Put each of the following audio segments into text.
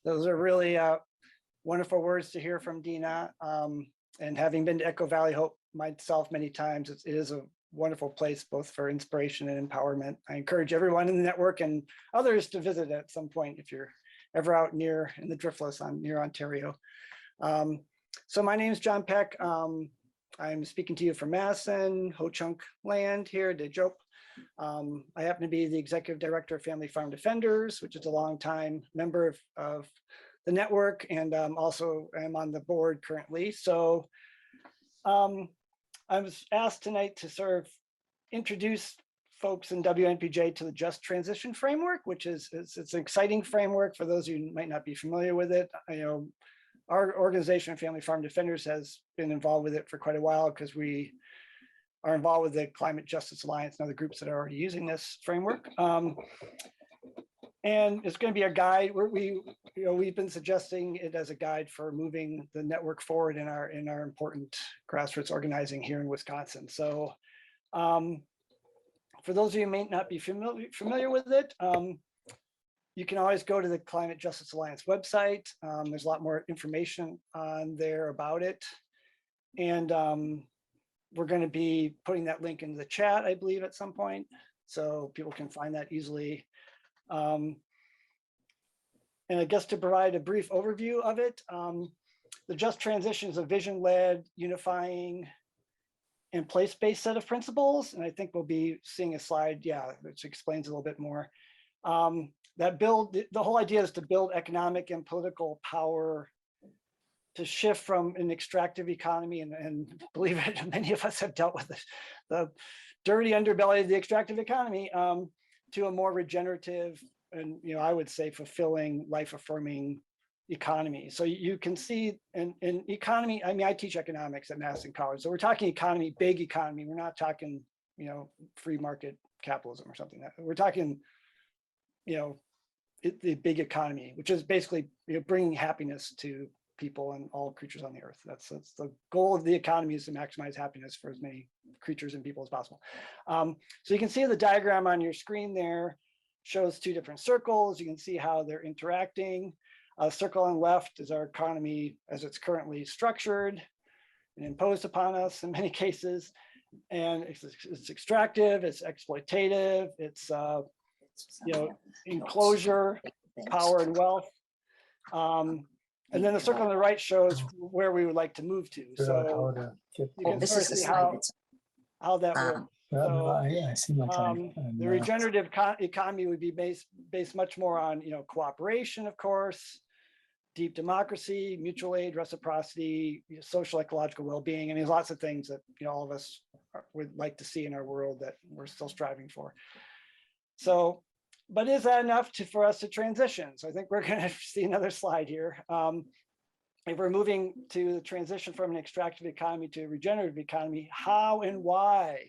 Those are really wonderful words to hear from Dina. And having been to Echo Valley Hope myself many times, it is a wonderful place, both for inspiration and empowerment. I encourage everyone in the network and others to visit at some point if you're ever out near in the Driftless near Ontario. So my name is John Peck. I'm speaking to you from Madison, Ho-Chunk land here, Dejop. I happen to be the Executive Director of Family Farm Defenders, which is a longtime member of the network, and also am on the board currently. So I was asked tonight to sort of introduce folks in WNPJ to the Just Transition Framework, which is it's an exciting framework for those of you who might not be familiar with it. Our organization, Family Farm Defenders, has been involved with it for quite a while because we are involved with the Climate Justice Alliance and other groups that are already using this framework. And it's going to be a guide. We've been suggesting it as a guide for moving the network forward in our important grassroots organizing here in Wisconsin. So for those of you who may not be familiar with it, you can always go to the Climate Justice Alliance website. There's a lot more information on there about it. And we're going to be putting that link into the chat, I believe, at some point, so people can find that easily. And I guess to provide a brief overview of it, the Just Transition is a vision-led, unifying, and place-based set of principles. And I think we'll be seeing a slide, which explains a little bit more. The whole idea is to build economic and political power to shift from an extractive economy, and believe it, many of us have dealt with the dirty underbelly of the extractive economy, to a more regenerative and, I would say, fulfilling, life-affirming economy. So you can see in economy, I teach economics at Madison College, so we're talking economy, big economy. We're not talking, free market capitalism or something. We're talking, the big economy, which is basically bringing happiness to people and all creatures on the earth. That's the goal of the economy, is to maximize happiness for as many creatures and people as possible. So you can see the diagram on your screen there shows two different circles. You can see how they're interacting. Circle on the left is our economy as it's currently structured and imposed upon us in many cases. And it's extractive, it's exploitative, it's enclosure, power and wealth. And then the circle on the right shows where we would like to move to. So you can sort of see how that works. So the regenerative economy would be based much more on cooperation, of course, deep democracy, mutual aid, reciprocity, social ecological well-being. I mean, there's lots of things that all of us would like to see in our world that we're still striving for. So, but is that enough for us to transition? So I think we're going to see another slide here. If we're moving to the transition from an extractive economy to a regenerative economy, how and why?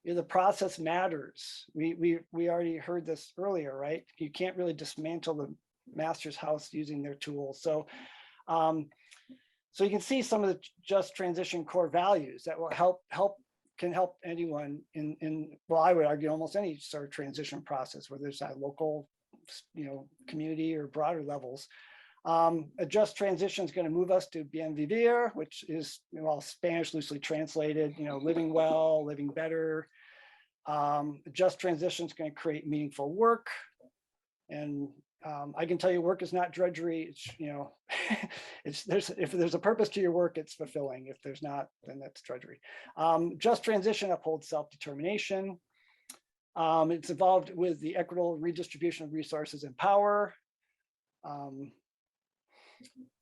The process matters. We already heard this earlier, right? You can't really dismantle the master's house using their tools. So, so you can see some of the Just Transition core values that will can help anyone well, I would argue almost any sort of transition process, whether it's at local, community or broader levels. A Just Transition is going to move us to bien vivir, which is, Spanish loosely translated, living well, living better. A Just Transition is going to create meaningful work. And I can tell you, work is not drudgery. It's, if there's a purpose to your work, it's fulfilling. If there's not, then that's drudgery. Just Transition upholds self-determination. It's involved with the equitable redistribution of resources and power.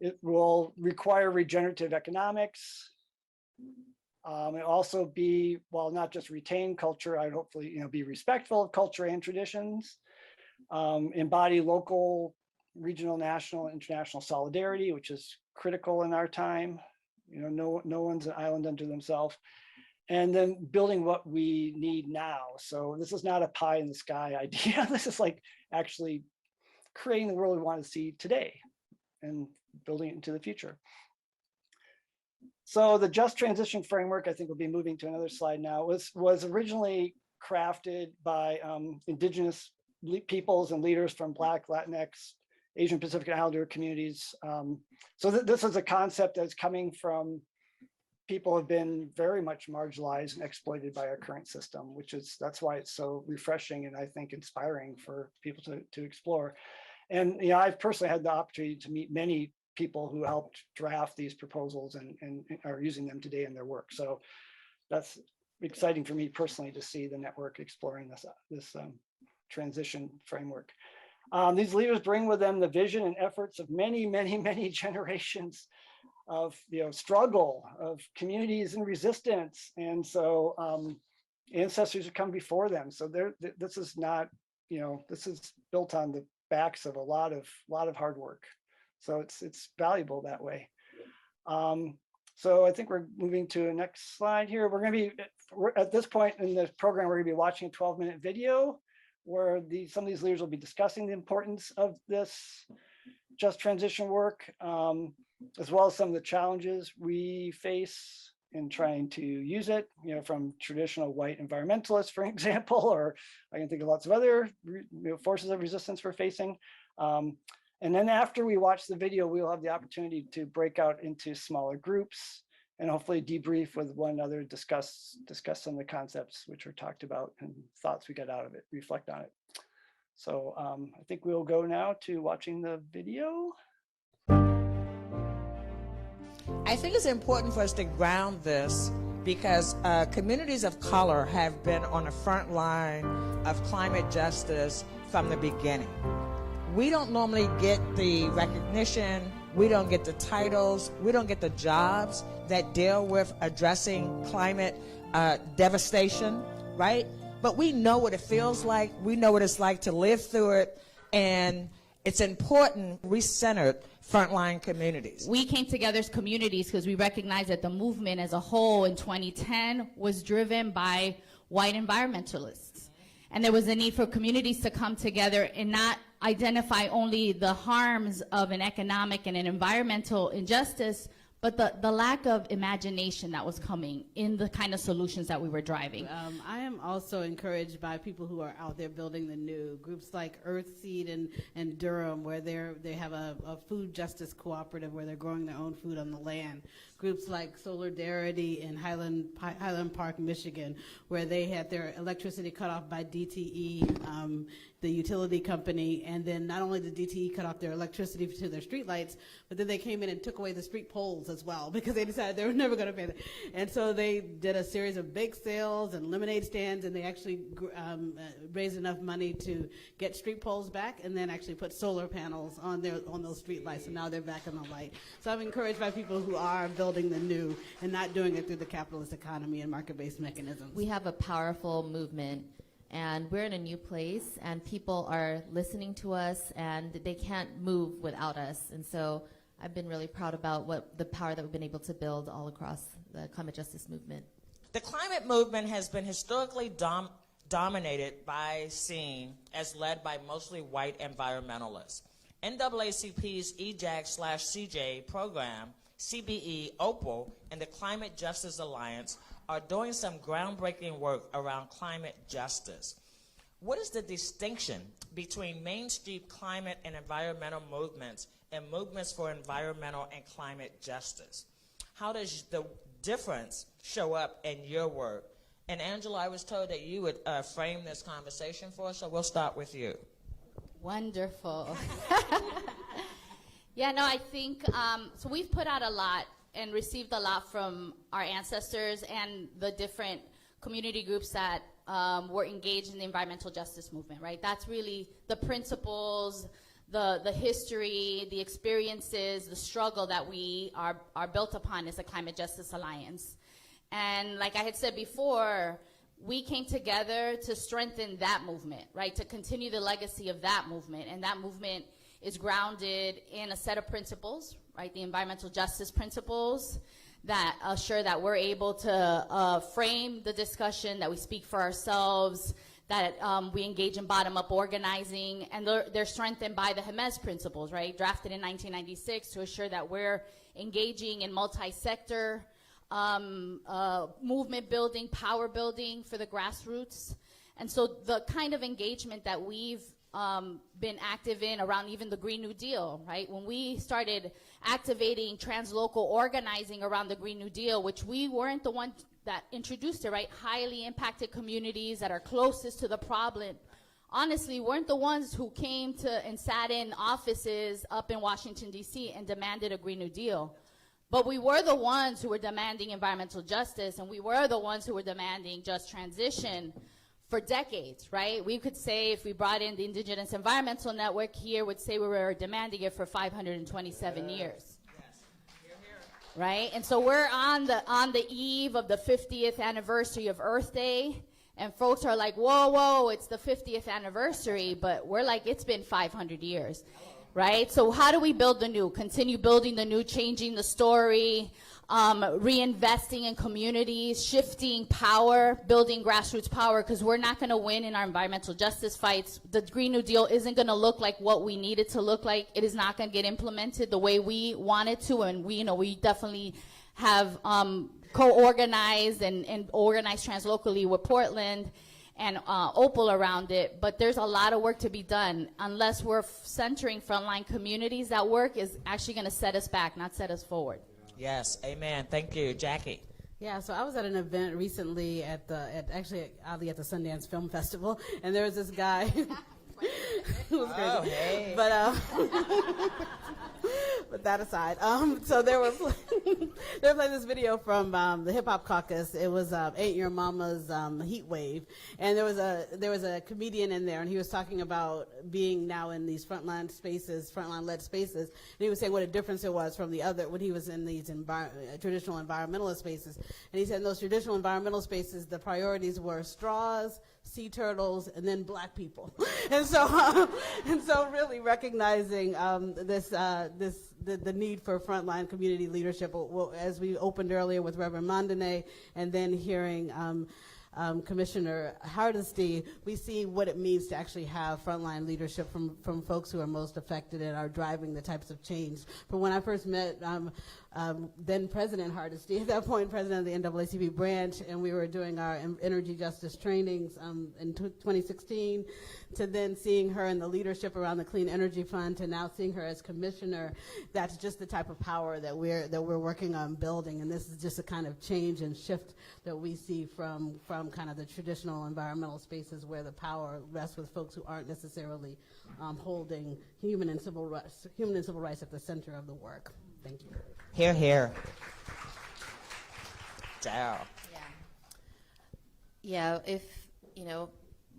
It will require regenerative economics. It also be, well, not just retain culture, I'd hopefully, be respectful of culture and traditions. Embody local, regional, national, international solidarity, which is critical in our time. No one's an island unto themselves. And then building what we need now. So this is not a pie in the sky idea. This is like actually creating the world we want to see today and building it into the future. So the Just Transition Framework, I think we'll be moving to another slide now, was originally crafted by indigenous peoples and leaders from Black, Latinx, Asian Pacific Islander communities. So this is a concept that's coming from people who have been very much marginalized and exploited by our current system, that's why it's so refreshing and I think inspiring for people to explore. And I've personally had the opportunity to meet many people who helped draft these proposals and are using them today in their work. So that's exciting for me personally to see the network exploring this transition framework. These leaders bring with them the vision and efforts of many, many, many generations of struggle, of communities in resistance, and so ancestors who come before them. So this is not, this is built on the backs of a lot of hard work. So it's valuable that way. So I think we're moving to the next slide here. We're at this point in the program, we're going to be watching a 12-minute video where some of these leaders will be discussing the importance of this just transition work, as well as some of the challenges we face in trying to use it, from traditional white environmentalists, for example, or I can think of lots of other forces of resistance we're facing. And then after we watch the video, we'll have the opportunity to break out into smaller groups and hopefully debrief with one another, discuss some of the concepts which were talked about and thoughts we got out of it, reflect on it. So I think we'll go now to watching the video. I think it's important for us to ground this because communities of color have been on the front line of climate justice from the beginning. We don't normally get the recognition, we don't get the titles, we don't get the jobs that deal with addressing climate devastation, right? But we know what it feels like, we know what it's like to live through it, and it's important we centered frontline communities. We came together as communities because we recognized that the movement as a whole in 2010 was driven by white environmentalists. And there was a need for communities to come together and not identify only the harms of an economic and an environmental injustice, but the lack of imagination that was coming in the kind of solutions that we were driving. I am also encouraged by people who are out there building the new groups like Earthseed and Durham, where they have a food justice cooperative where they're growing their own food on the land. Groups like Solidarity in Highland Park, Michigan, where they had their electricity cut off by DTE, the utility company, and then not only did DTE cut off their electricity to their streetlights, but then they came in and took away the street poles as well because they decided they were never going to pay them. And so they did a series of bake sales and lemonade stands, and they actually raised enough money to get street poles back and then actually put solar panels on those street lights, and now they're back on the light. So I'm encouraged by people who are building the new and not doing it through the capitalist economy and market-based mechanisms. We have a powerful movement, and we're in a new place, and people are listening to us, and they can't move without us. And so I've been really proud about the power that we've been able to build all across the climate justice movement. The climate movement has been historically dominated by seen as led by mostly white environmentalists. NAACP's EJAG/CJ program, CBE, OPAL, and the Climate Justice Alliance are doing some groundbreaking work around climate justice. What is the distinction between mainstream climate and environmental movements and movements for environmental and climate justice? How does the difference show up in your work? And Angela, I was told that you would frame this conversation for us, so we'll start with you. Wonderful. Yeah, no, I think, so we've put out a lot and received a lot from our ancestors and the different community groups that were engaged in the environmental justice movement, right? That's really the principles, the history, the experiences, the struggle that we are built upon as a Climate Justice Alliance. And like I had said before, we came together to strengthen that movement, right? To continue the legacy of that movement. And that movement is grounded in a set of principles, right? The environmental justice principles that assure that we're able to frame the discussion, that we speak for ourselves, that we engage in bottom-up organizing, and they're strengthened by the Jemez principles, right? Drafted in 1996 to assure that we're engaging in multi-sector movement building, power building for the grassroots. And so the kind of engagement that we've been active in around even the Green New Deal, right? When we started activating translocal organizing around the Green New Deal, which we weren't the one that introduced it, right? Highly impacted communities that are closest to the problem, honestly, weren't the ones who came to and sat in offices up in Washington, D.C. and demanded a Green New Deal. But we were the ones who were demanding environmental justice, and we were the ones who were demanding just transition for decades, right? We could say, if we brought in the Indigenous Environmental Network here, would say we were demanding it for 527 years. Yes. Hear, hear. Right? And so we're on the eve of the 50th anniversary of Earth Day, and folks are like, whoa, whoa, it's the 50th anniversary, but we're like, it's been 500 years, right? So how do we build the new? Continue building the new, changing the story, reinvesting in communities, shifting power, building grassroots power, because we're not going to win in our environmental justice fights. The Green New Deal isn't going to look like what we need it to look like. It is not going to get implemented the way we want it to, and we definitely have co-organized and organized translocally with Portland and Opal around it, but there's a lot of work to be done. Unless we're centering frontline communities, that work is actually going to set us back, not set us forward. Yes, amen. Thank you, Jackie. Yeah, so I was at an event recently at the Sundance Film Festival, and there was this guy. It was crazy. Oh, hey. But that aside, so they were playing this video from the Hip Hop Caucus. It was Ain't Your Mama's Heat Wave, and there was a comedian in there, and he was talking about being now in these frontline led spaces, and he was saying what a difference it was from the other when he was in these traditional environmentalist spaces. And he said in those traditional environmental spaces, the priorities were straws, sea turtles, and then black people. And so really recognizing the need for frontline community leadership, as we opened earlier with Reverend Mondane, and then hearing Commissioner Hardesty, we see what it means to actually have frontline leadership from folks who are most affected and are driving the types of change. From when I first met then President Hardesty, at that point President of the NAACP branch, and we were doing our energy justice trainings in 2016, to then seeing her in the leadership around the Clean Energy Fund, to now seeing her as commissioner. That's just the type of power that we're working on building, and this is just a kind of change and shift that we see from kind of the traditional environmental spaces where the power rests with folks who aren't necessarily holding human and civil rights at the center of the work. Thank you. Hear, hear. Daryl. Yeah, if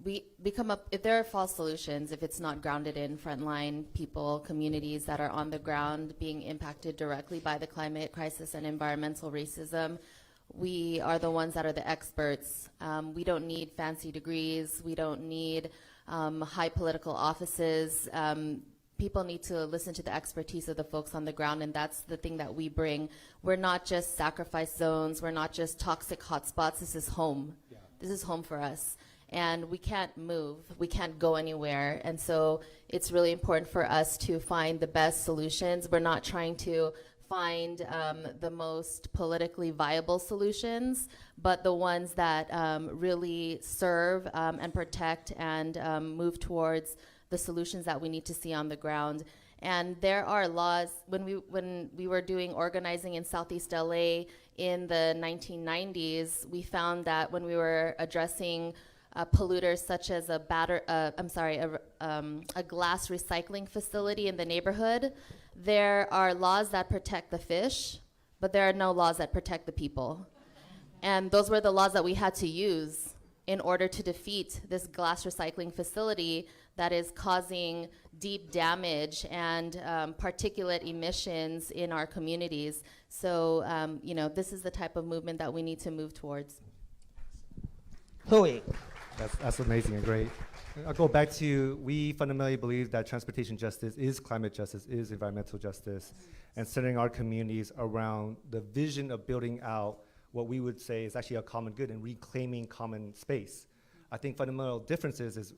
if there are false solutions, if it's not grounded in frontline people, communities that are on the ground being impacted directly by the climate crisis and environmental racism, we are the ones that are the experts. We don't need fancy degrees. We don't need high political offices. People need to listen to the expertise of the folks on the ground, and that's the thing that we bring. We're not just sacrifice zones. We're not just toxic hotspots. This is home. Yeah. This is home for us. And we can't move. We can't go anywhere. And so it's really important for us to find the best solutions. We're not trying to find the most politically viable solutions, but the ones that really serve and protect and move towards the solutions that we need to see on the ground. And there are laws. When we were doing organizing in Southeast LA in the 1990s, we found that when we were addressing polluters such as a glass recycling facility in the neighborhood, there are laws that protect the fish, but there are no laws that protect the people. And those were the laws that we had to use in order to defeat this glass recycling facility that is causing deep damage and particulate emissions in our communities. So, this is the type of movement that we need to move towards. Hui. That's amazing and great. I'll go back to, we fundamentally believe that transportation justice is climate justice, is environmental justice, and centering our communities around the vision of building out what we would say is actually a common good and reclaiming common space. I think fundamental differences is,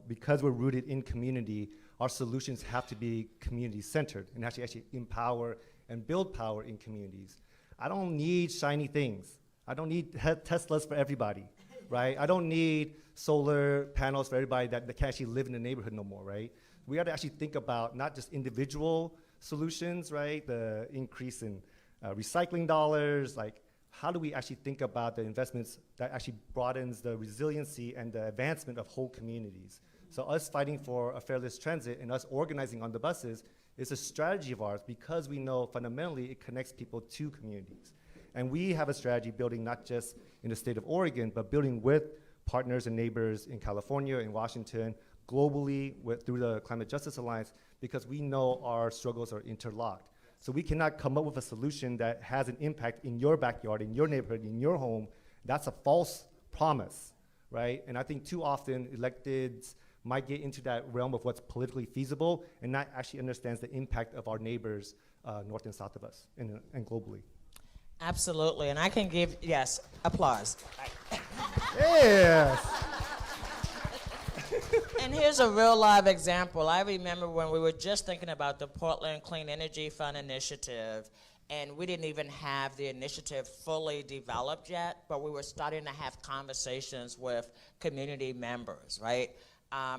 because we're rooted in community, our solutions have to be community-centered and actually empower and build power in communities. I don't need shiny things. I don't need Teslas for everybody, right? I don't need solar panels for everybody that can't actually live in the neighborhood no more, right? We got to actually think about not just individual solutions, right? The increase in recycling dollars, like how do we actually think about the investments that actually broadens the resiliency and the advancement of whole communities? So us fighting for a fairless transit and us organizing on the buses is a strategy of ours because we know fundamentally it connects people to communities. And we have a strategy building not just in the state of Oregon, but building with partners and neighbors in California, in Washington, globally through the Climate Justice Alliance, because we know our struggles are interlocked. So we cannot come up with a solution that has an impact in your backyard, in your neighborhood, in your home. That's a false promise, right? And I think too often electeds might get into that realm of what's politically feasible and not actually understands the impact of our neighbors north and south of us and globally. Absolutely, and I can give, yes, applause. Yes. And here's a real live example. I remember when we were just thinking about the Portland Clean Energy Fund initiative, and we didn't even have the initiative fully developed yet, but we were starting to have conversations with community members, right?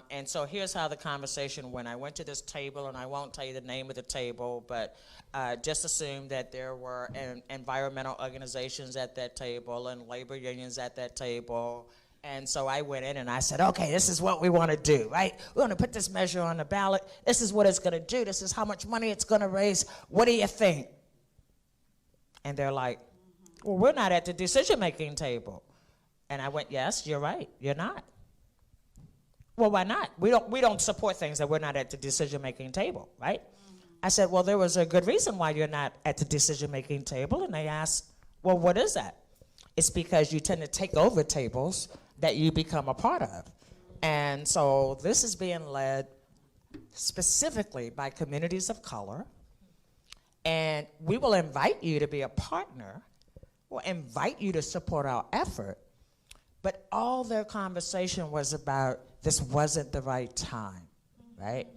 And so here's how the conversation went. I went to this table, and I won't tell you the name of the table, but just assume that there were environmental organizations at that table and labor unions at that table. And so I went in and I said, okay, this is what we want to do, right? We're going to put this measure on the ballot. This is what it's going to do. This is how much money it's going to raise. What do you think? And they're like, well, we're not at the decision-making table. And I went, yes, you're right. You're not. Well, why not? We don't support things that we're not at the decision-making table, right? I said, well, there was a good reason why you're not at the decision-making table. And they asked, well, what is that? It's because you tend to take over tables that you become a part of. And so this is being led specifically by communities of color. And we will invite you to be a partner. We'll invite you to support our effort. But all their conversation was about this wasn't the right time, right?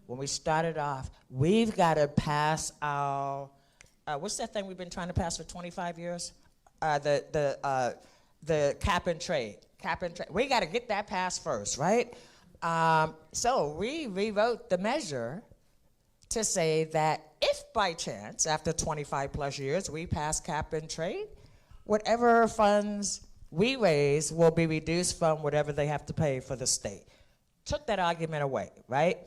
When we started off, we've got to pass our, what's that thing we've been trying to pass for 25 years? The cap and trade. We got to get that passed first, right? So we rewrote the measure to say that if by chance, after 25 plus years, we pass cap and trade, whatever funds we raise will be reduced from whatever they have to pay for the state. Took that argument away, right?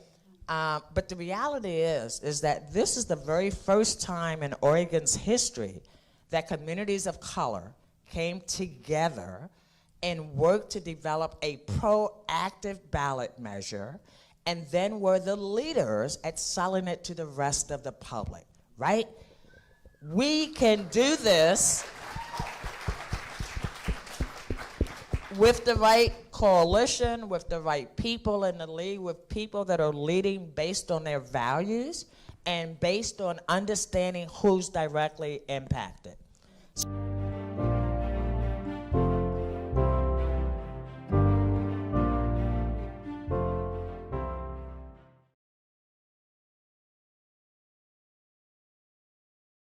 But the reality is that this is the very first time in Oregon's history that communities of color came together and worked to develop a proactive ballot measure and then were the leaders at selling it to the rest of the public, right? We can do this with the right coalition, with the right people in the lead, with people that are leading based on their values and based on understanding who's directly impacted.